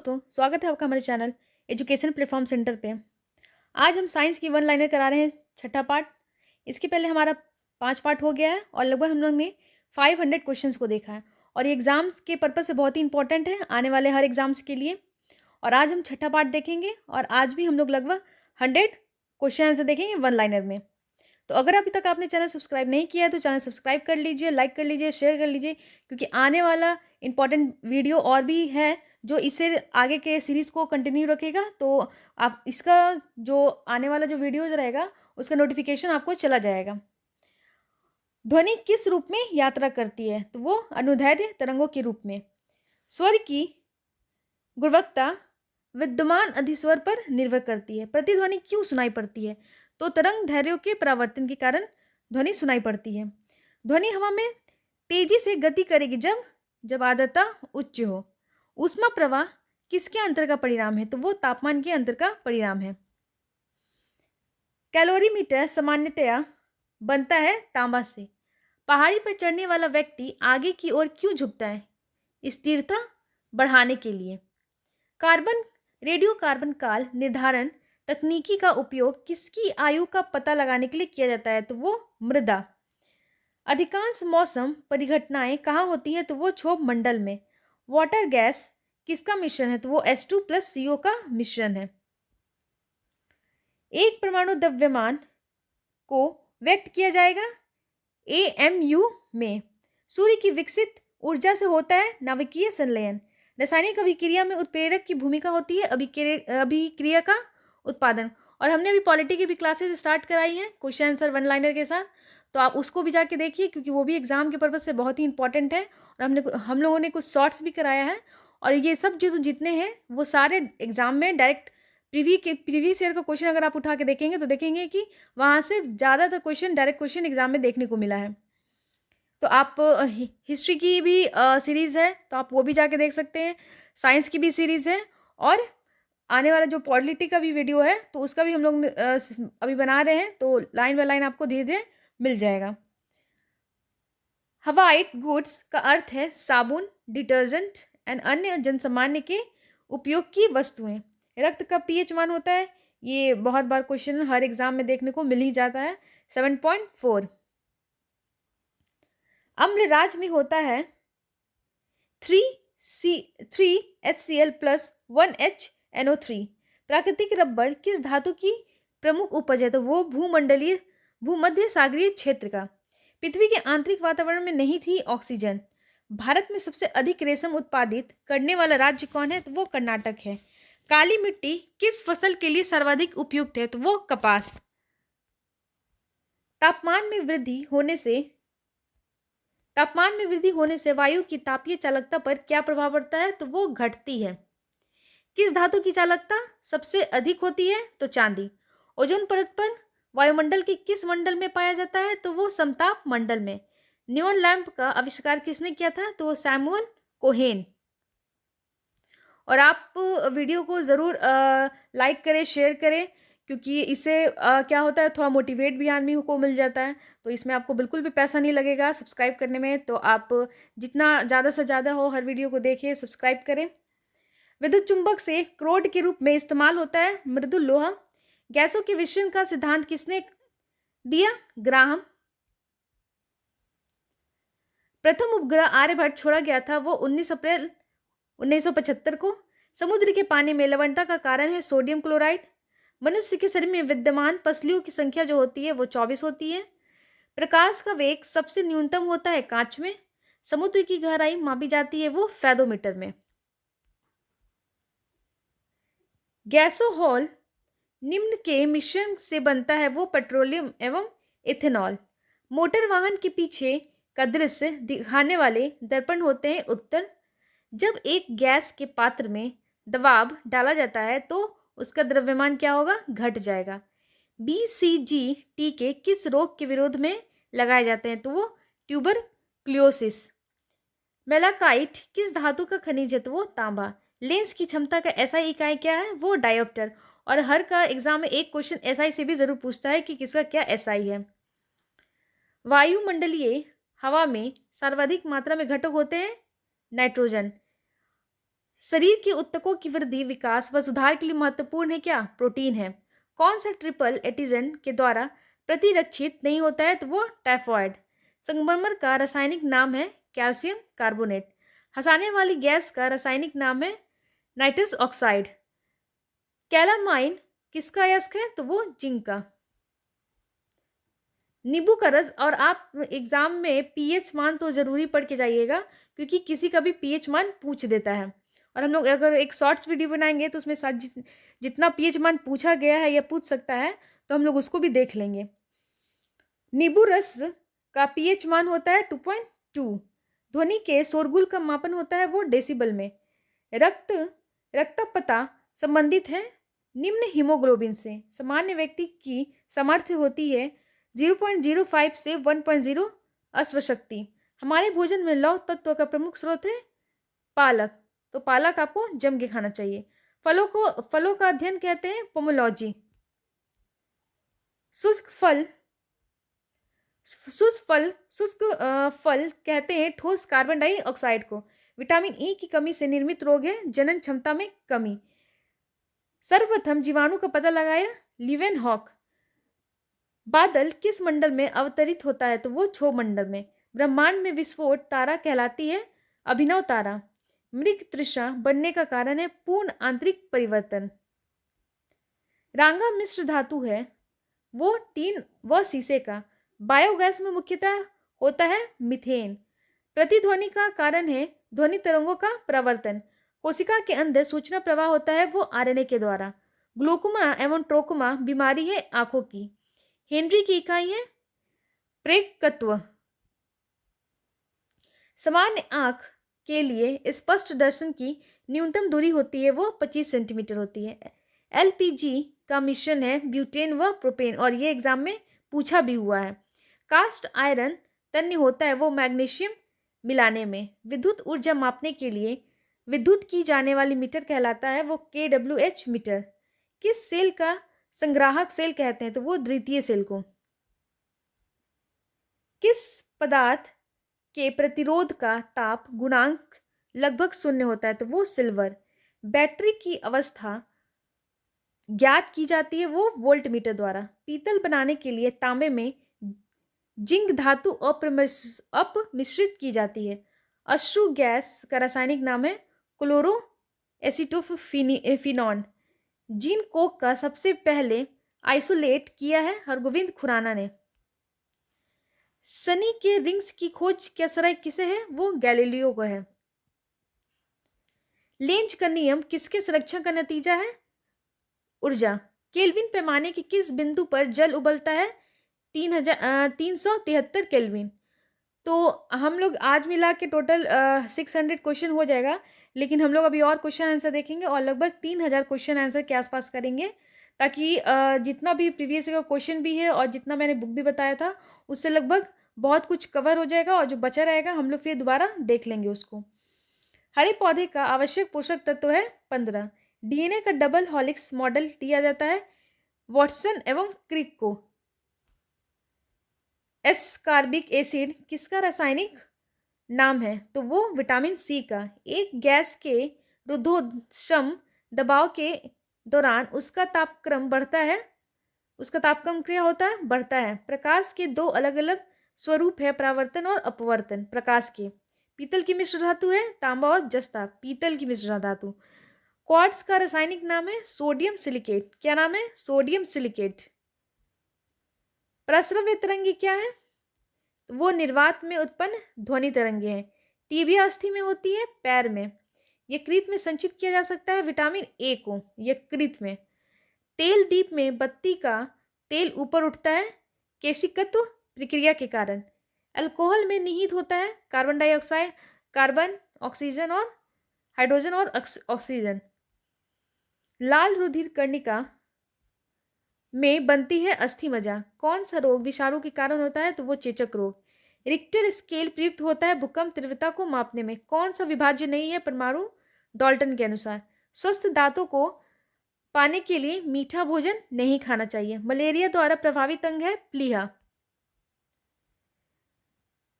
दोस्तों, स्वागत है आपका हमारे चैनल एजुकेशन प्लेटफॉर्म सेंटर पे। आज हम साइंस की वन लाइनर करा रहे हैं, छठा पार्ट। इसके पहले हमारा 5 पार्ट हो गया है और लगभग हम लोग ने 500 क्वेश्चंस को देखा है और ये एग्ज़ाम्स के पर्पज़ से बहुत ही इंपॉर्टेंट है आने वाले हर एग्ज़ाम्स के लिए। और आज हम छठा पार्ट देखेंगे और आज भी हम लोग लगभग 100 क्वेश्चन आंसर देखेंगे वन लाइनर में। तो अगर अभी तक आपने चैनल सब्सक्राइब नहीं किया है तो चैनल सब्सक्राइब कर लीजिए, लाइक कर लीजिए, शेयर कर लीजिए, क्योंकि आने वाला इंपॉर्टेंट वीडियो और भी है जो इससे आगे के सीरीज़ को कंटिन्यू रखेगा। तो आप इसका जो आने वाला जो वीडियोज़ रहेगा उसका नोटिफिकेशन आपको चला जाएगा। ध्वनि किस रूप में यात्रा करती है? तो वो अनुदैर्ध्य तरंगों के रूप में। स्वर की गुणवत्ता विद्यमान अधिस्वर पर निर्भर करती है। प्रतिध्वनि क्यों सुनाई पड़ती है? तो तरंग दैर्ध्यों के परावर्तन के कारण ध्वनि सुनाई पड़ती है। ध्वनि हवा में तेजी से गति करेगी जब आर्द्रता उच्च हो। ऊष्मा प्रवाह किसके अंतर का परिणाम है? तो वो तापमान के अंतर का परिणाम है। कैलोरीमीटर सामान्यतया बनता है तांबा से। पहाड़ी पर चढ़ने वाला व्यक्ति आगे की ओर क्यों झुकता है? स्थिरता बढ़ाने के लिए। रेडियो कार्बन काल निर्धारण तकनीकी का उपयोग किसकी आयु का पता लगाने के लिए किया जाता है? तो वो मृदा। अधिकांश मौसम परिघटनाएं कहाँ होती हैं? तो वो क्षोभ मंडल में। वाटर गैस किसका मिश्रण है? तो वो H2+CO का मिश्रण है। एक परमाणु द्रव्यमान को व्यक्त किया जाएगा AMU में। सूर्य की विकसित ऊर्जा से होता है नाभिकीय संलयन। रासायनिक अभिक्रिया में उत्प्रेरक की भूमिका होती है अभिक्रिया का उत्पादन। और हमने अभी पॉलिटी की भी क्लासेस स्टार्ट कराई हैं क्वेश्चन आंसर वन लाइनर के साथ, तो आप उसको भी जाके देखिए क्योंकि वो भी एग्जाम के पर्पज से बहुत ही इंपॉर्टेंट है। और हम लोगों ने कुछ शॉर्ट्स भी कराया है और ये सब जो जितने हैं वो सारे एग्जाम में डायरेक्ट प्रीवियस ईयर का क्वेश्चन अगर आप उठा के देखेंगे तो देखेंगे कि वहाँ से ज़्यादातर क्वेश्चन डायरेक्ट क्वेश्चन एग्जाम में देखने को मिला है। तो आप हिस्ट्री की भी सीरीज़ है तो आप वो भी जाके देख सकते हैं। साइंस की भी सीरीज़ है और आने वाला जो पॉलिटी का भी वीडियो है तो उसका भी हम लोग अभी बना रहे हैं, तो लाइन बाय लाइन आपको धीरे धीरे मिल जाएगा। हवाई गुड्स का अर्थ है साबुन, डिटर्जेंट एंड अन्य जनसामान्य के उपयोग की वस्तुएं। रक्त का पीएच मान होता है, ये बहुत बार क्वेश्चन हर एग्जाम में देखने को मिल ही जाता है, 7.4। अम्ल राज में होता है 3HCl+1HNO3। प्राकृतिक रबड़ किस धातु की प्रमुख उपज है? तो वो भूमध्य सागरीय क्षेत्र का। पृथ्वी के आंतरिक वातावरण में नहीं थी ऑक्सीजन। भारत में सबसे अधिक रेशम उत्पादित करने वाला राज्य कौन है? तो वो कर्नाटक है। काली मिट्टी किस फसल के लिए सर्वाधिक उपयुक्त है? तो वो कपास। तापमान में वृद्धि होने से वायु की तापीय चालकता पर क्या प्रभाव पड़ता है? तो वो घटती है। किस धातु की चालकता सबसे अधिक होती है? तो चांदी। ओजोन परत पर वायुमंडल के किस मंडल में पाया जाता है? तो वो समताप मंडल में। नियॉन लैंप का आविष्कार किसने किया था? तो सैमुअल कोहेन। और आप वीडियो को ज़रूर लाइक करें, शेयर करें, क्योंकि इससे क्या होता है थोड़ा मोटिवेट भी आदमी को मिल जाता है। तो इसमें आपको बिल्कुल भी पैसा नहीं लगेगा सब्सक्राइब करने में, तो आप जितना ज़्यादा से ज़्यादा हो हर वीडियो को देखिए, सब्सक्राइब करें। विद्युत चुंबक से क्रोड के रूप में इस्तेमाल होता है मृदुल लोहा। गैसों के विश्लेषण का सिद्धांत किसने दिया? ग्राहम। प्रथम उपग्रह आर्यभट्ट छोड़ा गया था वो 19 अप्रैल 1975 को। समुद्र के पानी में लवणता का कारण है सोडियम क्लोराइड। मनुष्य के शरीर में विद्यमान पसलियों की संख्या जो होती है वो 24 होती है। प्रकाश का वेग सबसे न्यूनतम होता है कांच में। समुद्र की गहराई मापी जाती है वो फैथोमीटर में। गैसोहॉल निम्न के मिश्रण से बनता है वो पेट्रोलियम एवं इथेनॉल। मोटर वाहन के पीछे का दृश्य दिखाने वाले दर्पण होते हैं उत्तल। जब एक गैस के पात्र में दबाव डाला जाता है तो उसका द्रव्यमान क्या होगा? घट जाएगा। BCG टीके किस रोग के विरोध में लगाए जाते हैं? तो वो ट्यूबरक्लोसिस। मेलाकाइट किस धातु का खनिज है? तो वो तांबा। लेंस की क्षमता का SI इकाई क्या है? वो डायोप्टर। और हर का एग्जाम में एक क्वेश्चन SI से भी जरूर पूछता है कि किसका क्या SI है। वायुमंडलीय हवा में सर्वाधिक मात्रा में घटक होते हैं नाइट्रोजन। शरीर के ऊतकों की वृद्धि, विकास व सुधार के लिए महत्वपूर्ण है क्या? प्रोटीन है। कौन सा ट्रिपल एंटीजन के द्वारा प्रतिरक्षित नहीं होता है? तो वो टाइफॉइड। संगमरमर का रासायनिक नाम है कैल्शियम कार्बोनेट। हंसाने वाली गैस का रासायनिक नाम है नाइट्रस ऑक्साइड। कैलामाइन किसका अयस्क है? तो वो जिंक का। नींबू का रस, और आप एग्जाम में पीएच मान तो जरूरी पढ़ के जाइएगा, क्योंकि किसी का भी पीएच मान पूछ देता है। और हम लोग अगर एक शॉर्ट्स वीडियो बनाएंगे तो उसमें साथ जितना पीएच मान पूछा गया है या पूछ सकता है तो हम लोग उसको भी देख लेंगे। नींबू रस का पीएच मान होता है 2.2। ध्वनि के शोरगुल का मापन होता है वो डेसिबल में। रक्तपता संबंधित है निम्न हीमोग्लोबिन से। सामान्य व्यक्ति की सामर्थ्य होती है 0.05 से 1.0 अश्वशक्ति। हमारे भोजन में लौह तत्व का प्रमुख स्रोत है पालक, तो पालक आपको जम के खाना चाहिए। फलों का अध्ययन कहते हैं पोमोलॉजी। शुष्क फल कहते हैं ठोस कार्बन डाइऑक्साइड को। विटामिन ई की कमी से निर्मित रोग है जनन क्षमता में कमी। सर्वप्रथम जीवाणु का पता लगाया लीवेनहॉक। बादल किस मंडल में अवतरित होता है? तो वो क्षोभ मंडल में। ब्रह्मांड में विस्फोट तारा कहलाती है अभिनव तारा। मृग तृषा बनने का कारण है पूर्ण आंतरिक परिवर्तन। रांगा मिश्र धातु है वो टीन व शीशे का। बायोगैस में मुख्यतः होता है मीथेन। प्रतिध्वनि का कारण है ध्वनि तरंगों का प्रवर्तन। कोशिका के अंदर सूचना प्रवाह होता है वो आरएनए के द्वारा। ग्लूकोमा एवं ट्रोकोमा बीमारी है आंखों की। हेनरी की इकाई है प्रेरकत्व। सामान्य आंख के लिए स्पष्ट दर्शन की न्यूनतम दूरी होती है वो 25 सेंटीमीटर होती है। एलपीजी का मिश्रण है ब्यूटेन व प्रोपेन, और ये एग्जाम में पूछा भी हुआ है। कास्ट आयरन तन्य होता है वो मैग्नीशियम मिलाने में। विद्युत ऊर्जा मापने के लिए विद्युत की जाने वाली मीटर कहलाता है वो kWh मीटर। किस सेल का संग्राहक सेल कहते हैं? तो वो द्वितीय सेल को। किस पदार्थ के प्रतिरोध का ताप गुणांक लगभग शून्य होता है? तो वो सिल्वर। बैटरी की अवस्था ज्ञात की जाती है वो वोल्टमीटर द्वारा। पीतल बनाने के लिए तांबे में जिंक धातु अपमिश्रित की जाती है। अश्रु गैस का रासायनिक नाम है क्लोरो एसिटोफिनॉन। जीन कोक का सबसे पहले आइसोलेट किया है हरगोविंद खुराना ने। सनी के रिंग्स की खोज किसे है? वो गैलीलियो को है। लेंज का नियम किसके संरक्षण का नतीजा है? ऊर्जा। केल्विन पैमाने के किस बिंदु पर जल उबलता है? 373 केल्विन। तो हम लोग आज मिला के टोटल 600 क्वेश्चन हो जाएगा, लेकिन हम लोग अभी और क्वेश्चन आंसर देखेंगे और लगभग 3000 क्वेश्चन आंसर के आसपास करेंगे, ताकि जितना भी प्रीवियस का क्वेश्चन भी है और जितना मैंने बुक भी बताया था उससे लगभग बहुत कुछ कवर हो जाएगा, और जो बचा रहेगा हम लोग फिर दोबारा देख लेंगे उसको। हरे पौधे का आवश्यक पोषक तत्व है 15। डीएनए का डबल हेलिक्स मॉडल दिया जाता है वॉटसन एवं क्रिक को। एस्कॉर्बिक एसिड किसका रासायनिक नाम है? तो वो विटामिन सी का। एक गैस के रुद्धोष्म दबाव के दौरान उसका तापक्रम बढ़ता है, उसका तापक्रम क्या होता है? बढ़ता है। प्रकाश के दो अलग अलग स्वरूप है परावर्तन और अपवर्तन प्रकाश के। पीतल की मिश्र धातु है तांबा और जस्ता। पीतल की मिश्र धातु। क्वार्ट्ज का रासायनिक नाम है सोडियम सिलिकेट। क्या नाम है? Sodium silicate. प्रस्रव्य तरंगे क्या है? वो निर्वात में उत्पन्न ध्वनि तरंगे हैं। टीबिया अस्थि में होती है पैर में। यकृत में संचित किया जा सकता है विटामिन ए को यकृत में। तेल दीप में बत्ती का तेल ऊपर उठता है केशिकत्व प्रक्रिया के कारण। अल्कोहल में निहित होता है कार्बन डाइऑक्साइड, कार्बन, ऑक्सीजन और हाइड्रोजन और ऑक्सीजन। लाल रुधिर कर्णिका में बनती है अस्थि मज्जा। कौन सा रोग विषाणु के कारण होता है? तो वो चेचक रोग। रिक्टर स्केल प्रयुक्त होता है भूकंप तीव्रता को मापने में। कौन सा विभाज्य नहीं है परमाणु डाल्टन के अनुसार? स्वस्थ दांतों को पाने के लिए मीठा भोजन नहीं खाना चाहिए। मलेरिया द्वारा प्रभावित अंग है प्लीहा।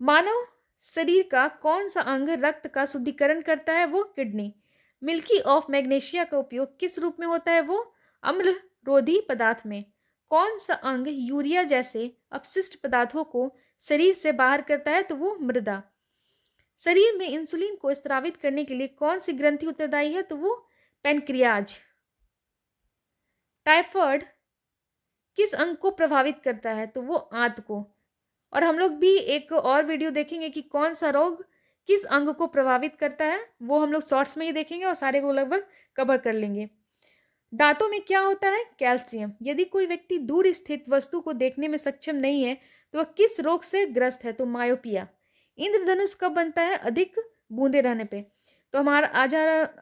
मानव शरीर का कौन सा अंग रक्त का शुद्धिकरण करता है? वो किडनी। मिल्की ऑफ मैग्नीशिया का उपयोग किस रूप में होता है? वो अम्ल रोधी पदार्थ में। कौन सा अंग यूरिया जैसे अपशिष्ट पदार्थों को शरीर से बाहर करता है? तो वो मृदा। शरीर में इंसुलिन को स्रावित करने के लिए कौन सी ग्रंथि उत्तरदायी है? तो वो पैनक्रियाज। टाइफाइड किस अंग को प्रभावित करता है? तो वो आंत को। और हम लोग भी एक और वीडियो देखेंगे कि कौन सा रोग किस अंग को प्रभावित करता है, वो हम लोग शॉर्ट्स में ही देखेंगे और सारे को लगभग कवर कर लेंगे। दांतों में क्या होता है? कैल्शियम। यदि कोई व्यक्ति दूर स्थित वस्तु को देखने में सक्षम नहीं है तो वह किस रोग से ग्रस्त है? तो मायोपिया। इंद्रधनुष कब बनता है? अधिक बूंदे रहने पे। तो हमारा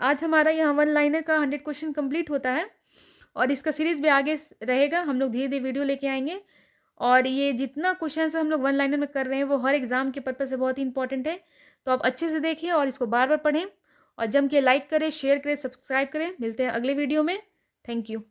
आज हमारा यहाँ वन लाइनर का 100 क्वेश्चन कंप्लीट होता है और इसका सीरीज भी आगे रहेगा। हम लोग धीरे धीरे वीडियो लेके आएंगे और ये जितना क्वेश्चन हम लोग वन लाइनर में कर रहे हैं वो हर एग्जाम के पर्पज से बहुत ही इंपॉर्टेंट है। तो आप अच्छे से देखिए और इसको बार बार पढ़ें और जम के लाइक करें, शेयर करें, सब्सक्राइब करें। मिलते हैं अगले वीडियो में। Thank you.